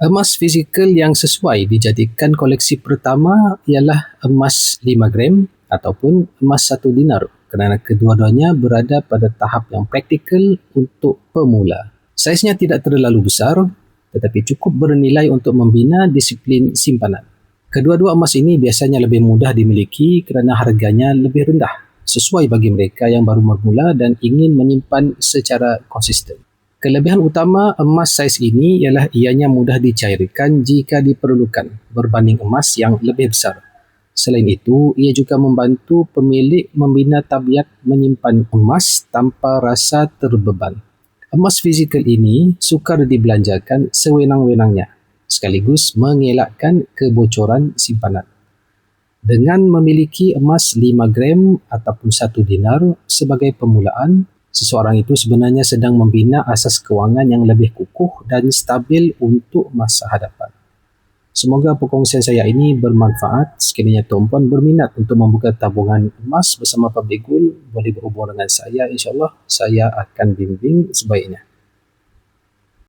Emas fizikal yang sesuai dijadikan koleksi pertama ialah emas 5 gram ataupun emas 1 dinar kerana kedua-duanya berada pada tahap yang praktikal untuk pemula. Saiznya tidak terlalu besar tetapi cukup bernilai untuk membina disiplin simpanan. Kedua-dua emas ini biasanya lebih mudah dimiliki kerana harganya lebih rendah, sesuai bagi mereka yang baru bermula dan ingin menyimpan secara konsisten. Kelebihan utama emas saiz ini ialah ianya mudah dicairkan jika diperlukan berbanding emas yang lebih besar. Selain itu, ia juga membantu pemilik membina tabiat menyimpan emas tanpa rasa terbeban. Emas fizikal ini sukar dibelanjakan sewenang-wenangnya, sekaligus mengelakkan kebocoran simpanan. Dengan memiliki emas 5 gram ataupun 1 dinar sebagai permulaan, seseorang itu sebenarnya sedang membina asas kewangan yang lebih kukuh dan stabil untuk masa hadapan. Semoga perkongsian saya ini bermanfaat. Sekiranya tuan-puan berminat untuk membuka tabungan emas bersama Public Gold, boleh berhubung dengan saya. InsyaAllah saya akan bimbing sebaiknya.